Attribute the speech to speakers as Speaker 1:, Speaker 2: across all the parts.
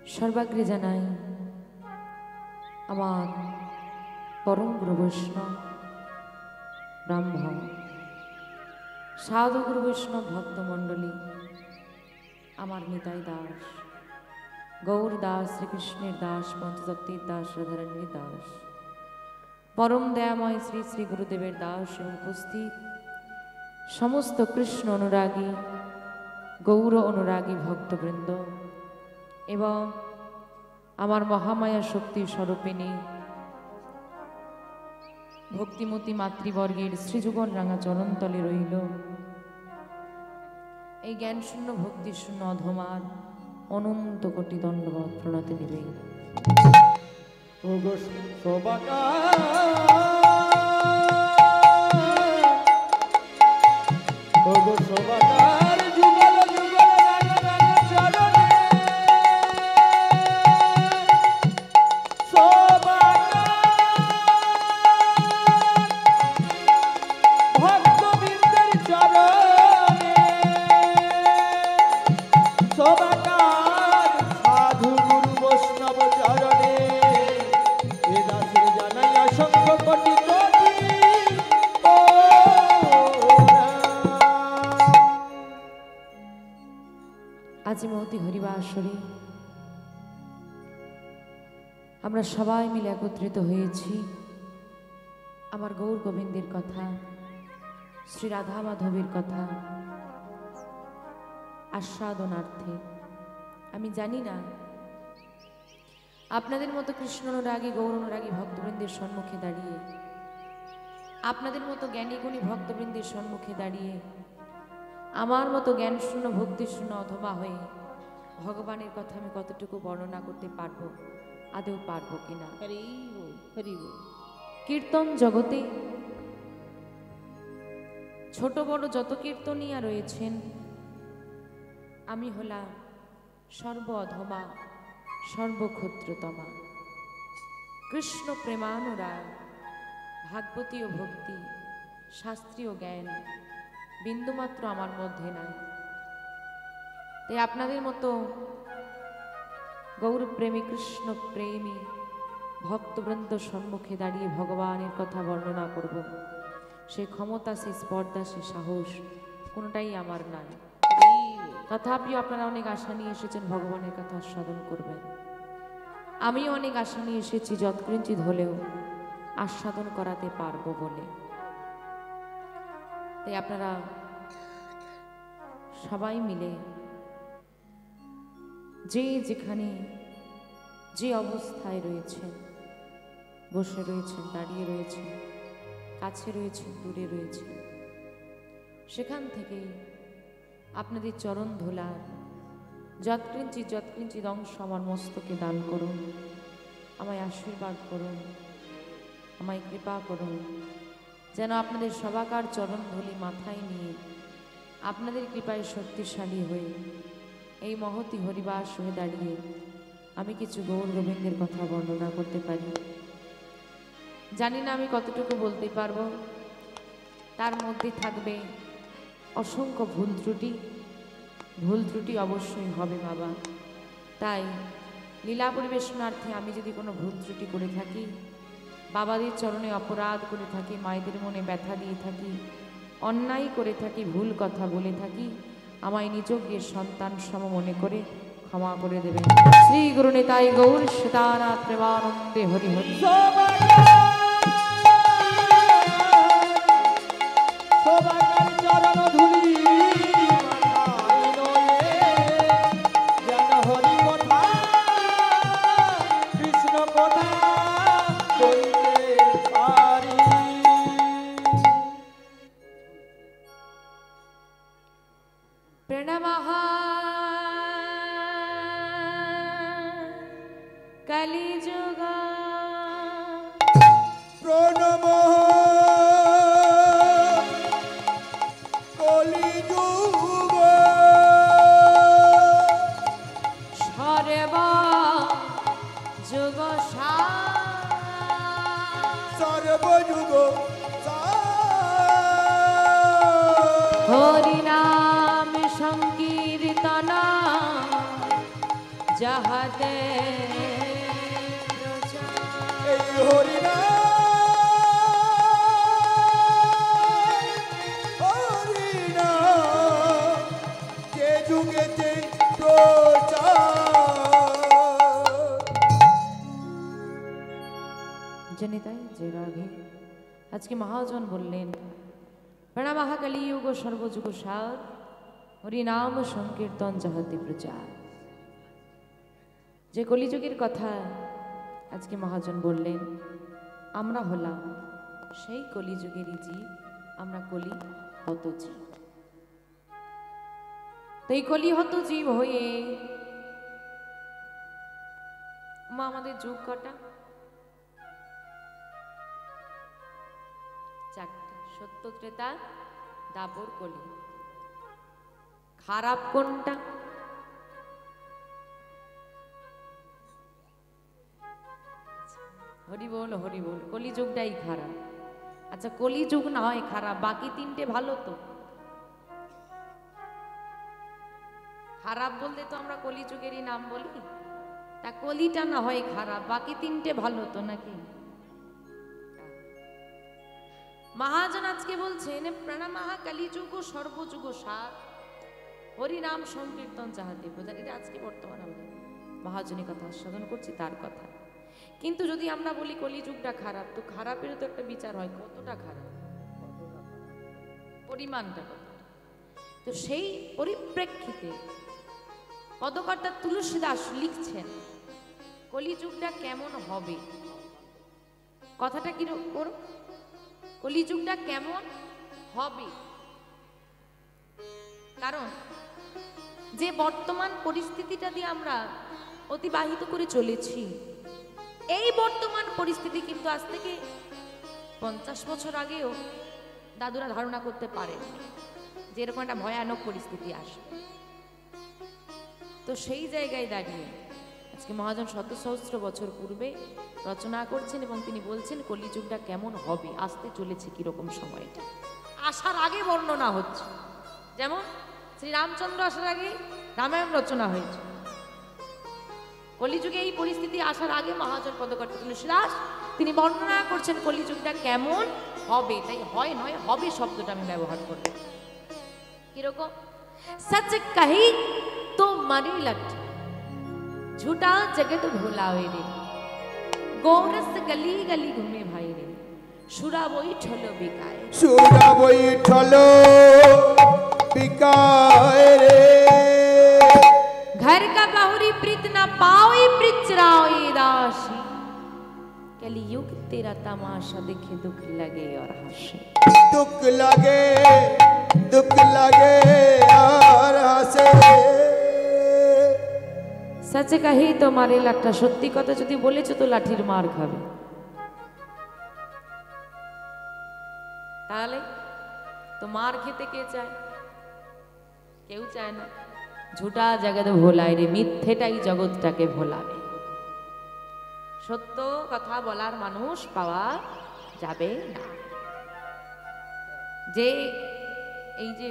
Speaker 1: সর্বাগ্রে জানাই আমার পরম গুরু বৈষ্ণব ব্রাহ্মণ সাধু গুরু বৈষ্ণব ভক্তমণ্ডলী, আমার নিতাই দাস, গৌর দাস, শ্রীকৃষ্ণের দাস, পঞ্চতত্ত্বের দাস, রাধারানীর দাস, পরম দয়াময় শ্রী শ্রী গুরুদেবের দাস এবং উপস্থিত সমস্ত কৃষ্ণ অনুরাগী, গৌর অনুরাগী ভক্তবৃন্দ এবং আমার মহামায়া শক্তি স্বরূপিণী ভক্তিমতী মাতৃবর্গের শ্রীযুগল রাঙা চরণতলে রইল এই জ্ঞানশূন্য ভক্তিশূন্য অধমার অনন্ত কোটি দণ্ডবৎ প্রণতি নিবে। আজি মহতি হরিবাসরে আমরা সবাই মিলে একত্রিত হয়েছি আমার গৌর গোবিন্দের কথা, শ্রী রাধা মাধবের কথা আস্বাদনার্থে। আমি জানি না আপনাদের মতো কৃষ্ণ অনুরাগী গৌর অনুরাগী ভক্তবৃন্দের সম্মুখে দাঁড়িয়ে, আপনাদের মতো জ্ঞানী গুণী ভক্তবৃন্দের সম্মুখে দাঁড়িয়ে আমার মতো জ্ঞানশূন্য ভক্তিশূন্য অথবা হয়ে ভগবানের কথা আমি কতটুকু বর্ণনা করতে পারবো, আদৌ পারবো কিনা। কীর্তন জগতে ছোট বড় যত কীর্তনিয়া রয়েছেন, আমি হলাম সর্ব অধমা সর্বক্ষুদ্রতমা। কৃষ্ণ প্রেমানুরাগ, ভাগবতীয় ভক্তি, শাস্ত্রীয় জ্ঞান বিন্দুমাত্র আমার মধ্যে নাই। তাই আপনাদের মতো গৌরপ্রেমী কৃষ্ণ প্রেমী ভক্তবৃন্দ সম্মুখে দাঁড়িয়ে ভগবানের কথা বর্ণনা করব, সে ক্ষমতা, সে স্পর্ধা, সে সাহস কোনোটাই আমার নাই। তথাপিও আপনারা অনেক আশা নিয়ে এসেছেন ভগবানের কথা আস্বাদন করবেন। আমিও অনেক আশা নিয়ে এসেছি যৎকিঞ্চিৎ হলেও আস্বাদন করাতে পারবো বলে। তাই আপনারা সবাই মিলে যে যেখানে যে অবস্থায় রয়েছেন, বসে রয়েছেন, দাঁড়িয়ে রয়েছেন, কাছে রয়েছেন, দূরে রয়েছেন, সেখান থেকেই আপনাদের চরণ ধোলার যৎকিঞ্চিৎ অংশ আমার মস্তকে দান করুন, আমায় আশীর্বাদ করুন, আমায় কৃপা করুন, যেন আপনাদের সবাকার চরণ ধুলি মাথায় নিয়ে আপনাদের কৃপায় শক্তিশালী হয়ে এই মহতি হরিবাস হয়ে দাঁড়িয়ে আমি কিছু গৌর গোবিন্দের কথা বর্ণনা করতে পারি। জানি না আমি কতটুকু বলতে পারবো, তার মধ্যে থাকবে অসংখ্য ভুল ত্রুটি অবশ্যই হবে বাবা। তাই লীলা পরিবেশনার্থে আমি যদি কোনো ভুল ত্রুটি করে থাকি, বাবাদের চরণে অপরাধ করে থাকি, মায়েদের মনে ব্যথা দিয়ে থাকি, অন্যায় করে থাকি, ভুল কথা বলে থাকি, আমায় নিজকে সন্তান সম মনে করে ক্ষমা করে দেবেন। শ্রী গুরু নিতাই গৌর সীতানাথ প্রেমানন্দে হরি হরি। কলিযুগ প্রণম কলিযুগ সর্ব যুগ সর্বযুগ হরিনাম সংকীর্তন जह চাহতে
Speaker 2: এই হরিনাম হরিনাম যে যুগেতে
Speaker 1: জনিতাই যে রাগে আজকে মহাজন বললেন প্রণামঃ কলিযুগ সর্বযুগ সার হরিনাম সংকীর্তন চাহতে প্রচার। যে কলিযুগের কথা আজকে মহাজন বললেন আমরা হলাম সেই কলিযুগেরই জীব, আমরা কলি হত জীব। তো এই কলি হত জীব হয়ে মা আমাদের যুগ কটা? চারটে, সত্য ত্রেতা দাপর কলি। খারাপ কোনটা? হরি বল হরি বল, কলিযুগটাই খারাপ। আচ্ছা কলিযুগ না হয় খারাপ, বাকি তিনটে ভালো তো। খারাপ বলতে তো আমরা কলিযুগেরই নাম বলি, তা কলিটা না হয় খারাপ, বাকি তিনটে ভালো তো নাকি? মহাজন আজকে বলছেন প্রণামঃ কলিযুগ সর্বযুগ সার হরিনাম সংকীর্তন চাহতে প্রচার। এটা আজকে বর্তমান আমরা মহাজনের কথা আস্বাদন করছি, তার কথা। কিন্তু যদি আমরা বলি কলিযুগটা খারাপ, তো খারাপেরও তো একটা বিচার হয়, কতটা খারাপ, পরিমাণটা কত। তো সেই পরিপ্রেক্ষিতে পদকর্তা তুলসীদাস লিখছেন কলিযুগটা কেমন হবে। কথাটা কিরকম? কলিযুগটা কেমন হবে, কারণ যে বর্তমান পরিস্থিতিটা দিয়ে আমরা অতিবাহিত করে চলেছি, এই বর্তমান পরিস্থিতি কিন্তু আজ থেকে 50 বছর আগেও দাদুরা ধারণা করতে পারেন যে এরকম একটা ভয়ানক পরিস্থিতি আসবে। তো সেই জায়গায় দাঁড়িয়ে আজকে মহাজন শত সহস্র বছর পূর্বে রচনা করছেন এবং তিনি বলছেন কলিযুগটা কেমন হবে, আসতে চলেছে কিরকম সময়টা আসার আগে বর্ণনা হচ্ছে। যেমন শ্রীরামচন্দ্র আসার আগে রামায়ণ রচনা হয়েছে, কলিযুগে এই পরিস্থিতি আসার আগে মহাজন পদকর্তা তুলসীদাস তিনি বর্ণনা করছেন কলিযুগটা কেমন হবে। তাই হয় নয় হবে শব্দটা আমি ব্যবহার করব। কিরকম? সচ কহি তো মারি লট झूठा जगत भोलावे रे गोरस गली गली घूमे भाई रे सुरा बोई ठलो बिकाए
Speaker 2: रे
Speaker 1: घर का बहुरी प्रीत न पाओ प्रिचराओ दासी कलियुग तेरा तमाशा देखे दुख लगे और हंसे
Speaker 2: दुख लगे और हंसे।
Speaker 1: सच कही तो मारे लाठा, सत्यि कथा যদি বলেছো তো লাঠির মার খাবে। তাহলে তো মার খেতে কে চায়? কেউ চায় না। ঝুটা জগৎ ভোলায় রে, মিথ্যেটাই জগৎটাকে ভোলাবে। সত্য কথা বলার মানুষ পাওয়া যাবে না। যে এই যে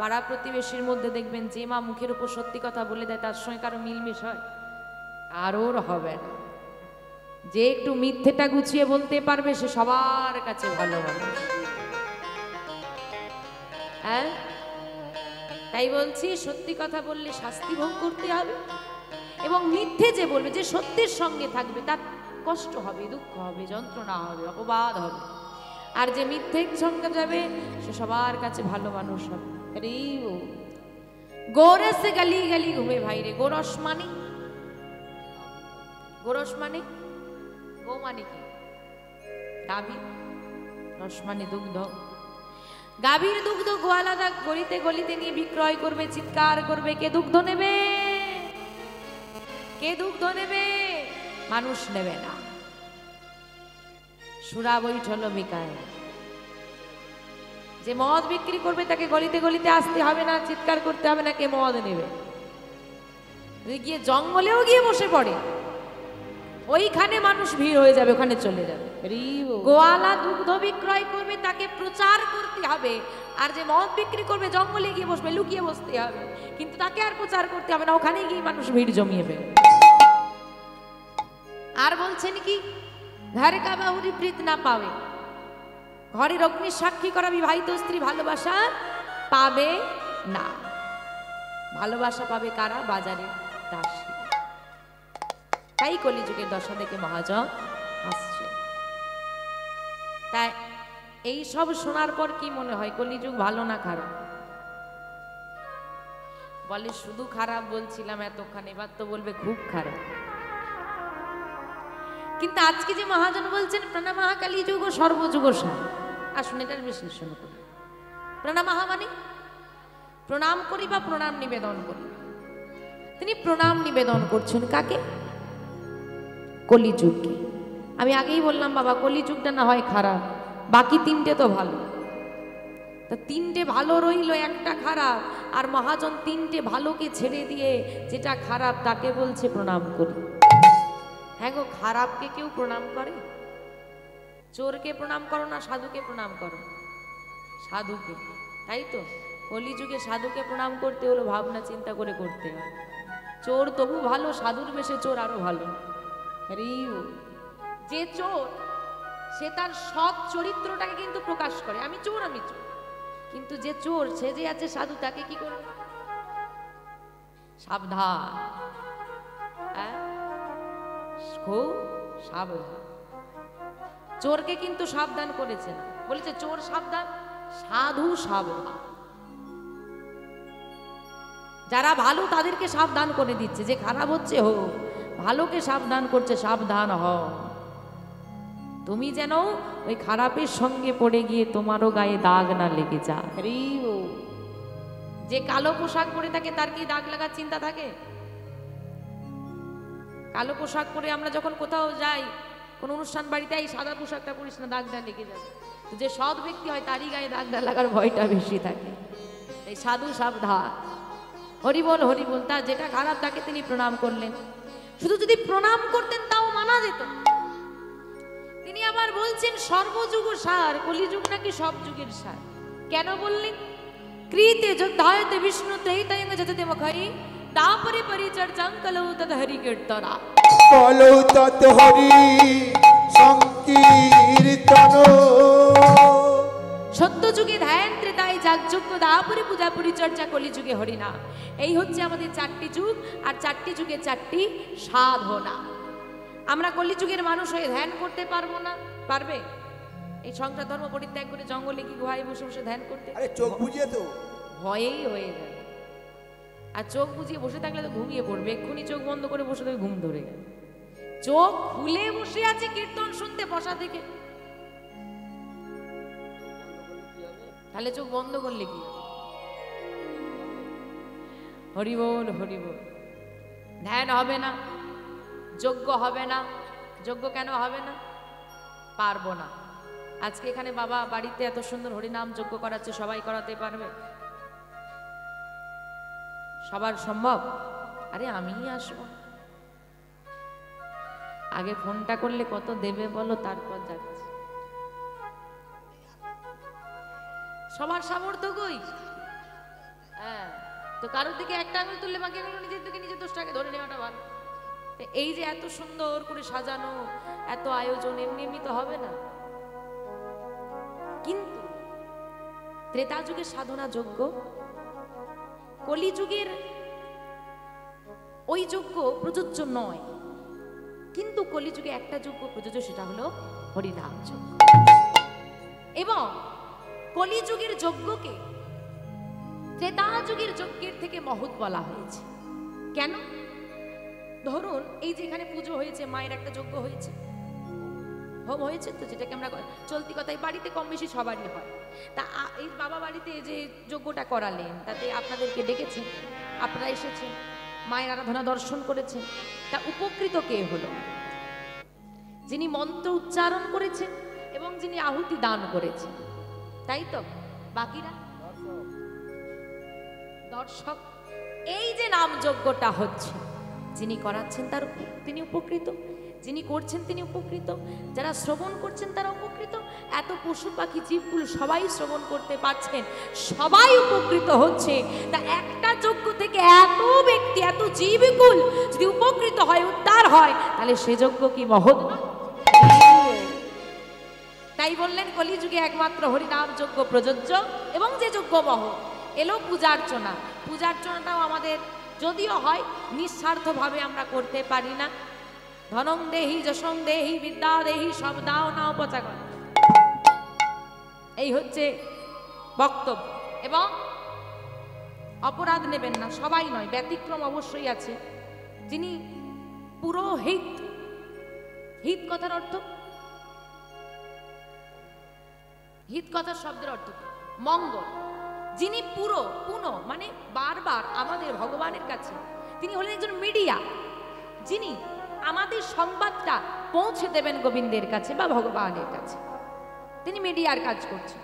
Speaker 1: পাড়া প্রতিবেশীর মধ্যে দেখবেন যে মা মুখের উপর সত্যি কথা বলে দেয় তার সঙ্গে কারো মিলমিশ হয়? কারোর হবে না। যে একটু মিথ্যেটা গুছিয়ে বলতে পারবে সে সবার কাছে ভালো মানুষ। হ্যাঁ, তাই বলছি সত্যি কথা বললে শাস্তি ভোগ করতে হবে, এবং মিথ্যে যে বলবে, যে সত্যের সঙ্গে থাকবে তার কষ্ট হবে, দুঃখ হবে, যন্ত্রণা হবে, অপবাদ হবে। আর যে মিথ্যের সঙ্গে যাবে সে সবার কাছে ভালো মানুষ হবে। गोरस गली गली घूमे भाई रे। गोरस माने, गोरस माने गो माने की गाभी, रस माने दुग्ध। गाभीर दुग्ध গোয়ালাদা গলিতে গলিতে নিয়ে বিক্রয় করবে, চিৎকার করবে, কে দুগ্ধ নেবে, কে দুগ্ধ নেবে? মানুষ নেবে না। সুরা বৈঠল বিকায়। যে মদ বিক্রি করবে তাকে গলিতে গলিতে আসতে হবে না, চিৎকার করতে হবে না, কে মদ নেবে। গিয়ে জঙ্গলেও গিয়ে বসে পড়ে, ওইখানে মানুষ ভিড় হয়ে যাবে, ওখানে চলে যাবে। গোয়ালা দুগ্ধ বিক্রয় করবে তাকে প্রচার করতে হবে, আর যে মদ বিক্রি করবে জঙ্গলে গিয়ে বসবে, লুকিয়ে বসতে হবে, কিন্তু তাকে আর প্রচার করতে হবে না, ওখানে গিয়ে মানুষ ভিড় জমিয়ে ফেলবে। আর বলছেন কি, ঘর কা বাহুরি প্রীত না পাবে, ঘরের অগ্নি সাক্ষী করা বিবাহিত স্ত্রী ভালোবাসা পাবে না। ভালোবাসা পাবে কারা? বাজারে দাসী। তাই কলিযুগের দশা দেখে মহাজন হাসছে। তাই এই সব শোনার পর কি মনে হয়, কলিযুগ ভালো না খারাপ? বলে শুধু খারাপ বলছিলাম এতক্ষণ, এবার তো বলবে খুব খারাপ। কিন্তু আজকে যে মহাজন বলছেন প্রণামঃ কলিযুগ সর্বযুগ সার, আসুন এটার বিশ্লেষণ করি। প্রণামঃ মানে প্রণাম করি বা প্রণাম নিবেদন করি। তিনি প্রণাম নিবেদন করছেন কাকে? কলিযুগকে। আমি আগেই বললাম বাবা, কলিযুগটা না হয় খারাপ, বাকি তিনটে তো ভালো। তা তিনটে ভালো রইল, একটা খারাপ, আর মহাজন তিনটে ভালোকে ছেড়ে দিয়ে যেটা খারাপ তাকে বলছে প্রণাম করি। হ্যাঁ গো, খারাপকে কেউ প্রণাম করে? চোরকে প্রণাম করো না সাধুকে প্রণাম করো? সাধুকে, তাই তো। কলিযুগে সাধুকে প্রণাম করতে হলো ভাবনা চিন্তা করে করতে হয়। চোর তবু ভালো, সাধুর বেশে চোর আরো ভালো। যে চোর সে তার সৎ চরিত্রটাকে কিন্তু প্রকাশ করে, আমি চোর আমি চোর। কিন্তু যে চোর সে যে আছে সাধু, তাকে কি করবে? সাবধান, খুব সাবধান। চোরকে কিন্তু সাবধান করেছে না, বলেছে চোর সাবধান, সাধু সাবধান। যারা ভালো তাদেরকে সাবধান করে দিচ্ছে, যে খারাপ হচ্ছে হোক, ভালোকে সাবধান করছে, সাবধান হও। তুমি যেন ওই খারাপের সঙ্গে পড়ে গিয়ে তোমারও গায়ে দাগ না লেগে যায়। যে কালো পোশাক পরে থাকে তার কি দাগ লাগার চিন্তা থাকে? কালো পোশাক পরে আমরা যখন কোথাও যাই, কোন অনুষ্ঠান বাড়িতে, এই সাদা পোশাকটা পরিস না, দাগটা লেগে যাবে। যে সৎ ব্যক্তি হয় তারই গায়ে দাগটা লাগার ভয়টা বেশি থাকে। এই সাধু সাবধান, হরিবল হরিবল। তার যেটা খারাপ তাকে তিনি প্রণাম করলেন। শুধু যদি প্রণাম করতেন তাও মানা যেত। তিনি আবার বলছেন সর্বযুগ সার, কলিযুগ নাকি সব যুগের সার। কেন বললেন? কৃতে যোদ্ধায়তে বিষ্ণু ত্রৈতয়ং যততে মুখাই দাপরে পরিচর্যাং কলৌ তৎ হরি কীর্তনা।
Speaker 2: কলৌ তৎ হরি সংকীর্তন।
Speaker 1: সত্য যুগে ধ্যান, ত্রেতায় যাগযজ্ঞ, দাপরে পূজা পরিচর্যা, কলিযুগে হরিনাম। এই হচ্ছে আমাদের চারটি যুগ, আর চারটি যুগে চারটি সাধনা। আমরা কলিযুগের মানুষ হয়ে ধ্যান করতে পারবো না? পারবে? এই সংসার ধর্ম পরিত্যাগ করে জঙ্গলে কি গুহায় বসে বসে ধ্যান করতে?
Speaker 2: আরে চোখ বুঝিয়ে তো
Speaker 1: ভয়েই হয়ে যায়। আর চোখ বুঝিয়ে বসে থাকলে তো ঘুমিয়ে পড়বে, এক্ষুনি চোখ বন্ধ করে বসে থাকবে, ঘুম ধরে গেল। চোখ খুলে বসে আছে কীর্তন শুনতে বসা থেকে, তাহলে চোখ বন্ধ করলে কি? হরিবোল হরিবোল। ধ্যান হবে না, যজ্ঞ হবে না। যজ্ঞ কেন হবে না? পারবো না। আজকে এখানে বাবা বাড়িতে এত সুন্দর হরিনাম যজ্ঞ করাচ্ছে, সবাই করাতে পারবে? সবার সম্ভব? আরে আমিই আসবো। আগে ফোনটা করলে কত দেবে বলো, তারপর যাচ্ছে। সবার সামর্থ্য কই? হ্যাঁ, তো কারোর দিকে একটা আঙুল তুললে বাকি আঙুল নিজের দিকে, নিজের দোষটাকে ধরে নেওয়াটা ভালো। এই যে এত সুন্দর করে সাজানো, এত আয়োজন, এমনি এমনি তো হবে না। কিন্তু ত্রেতা যুগের সাধনা যজ্ঞ, কলিযুগের ওই যজ্ঞ প্রযোজ্য নয়। কিন্তু কলিযুগে একটা যজ্ঞ প্রযোজ্য, সেটা হলো হরিনাম যজ্ঞ। এবং কলিযুগের যজ্ঞকে ত্রেতা যুগের যজ্ঞের থেকে মহৎ বলা হয়েছে। কেন? ধরুন এই যে এখানে পুজো হয়েছে, মায়ের একটা যজ্ঞ হয়েছে, হোম হয়েছে, তো যেটাকে আমরা চলতি কথায় বাড়িতে কম বেশি সবারই হয়। তা এই বাবা বাড়িতে যে যজ্ঞটা করালেন, তাতে আপনাদেরকে ডেকেছেন, আপনারা এসেছেন, মায়ের আরাধনা দর্শন করেছেন। তা উপকৃত কে হলো? যিনি মন্ত্র উচ্চারণ করেছেন এবং যিনি আহুতি দান করেছেন, তাই তো। বাকিরা দর্শক। এই যে নাম যজ্ঞটা হচ্ছে, যিনি করাচ্ছেন তার তিনি উপকৃত, যিনি করছেন তিনি উপকৃত, যারা শ্রবণ করছেন তারা উপকৃত। এত পশু পাখি জীবগুলো সবাই শ্রবণ করতে পারছেন, সবাই উপকৃত হচ্ছে। তা একটা যজ্ঞ থেকে এত ব্যক্তি, এত জীবকুল যদি উপকৃত হয়, উদ্ধার হয় তাহলে সে যজ্ঞ কি মহৎ নয়? তাই বললেন কলিযুগে একমাত্র হরিনাম যজ্ঞ প্রযোজ্য এবং যে যজ্ঞ মহৎ। এলো পূজার্চনা। পূজার্চনাটাও আমাদের যদিও হয় নিঃস্বার্থভাবে আমরা করতে পারি না। ধনং দেহি যশং দেহি বিদ্যা দেহি সব দাও না উপচাগর, এই হচ্ছে বক্তব্য। এবং অপরাধ নেবেন না, সবাই নয়, ব্যতিক্রম অবশ্যই আছে, যিনি পুরোহিত। হিত কথার অর্থ, হিত কথার শব্দের অর্থ মঙ্গল। যিনি পুনঃ মানে বারবার আমাদের ভগবানের কাছে, তিনি হলেন একজন মিডিয়া, যিনি আমাদের সংবাদটা পৌঁছে দেবেন গোবিন্দের কাছে বা ভগবানের কাছে। তিনি মিডিয়ার কাজ করছেন।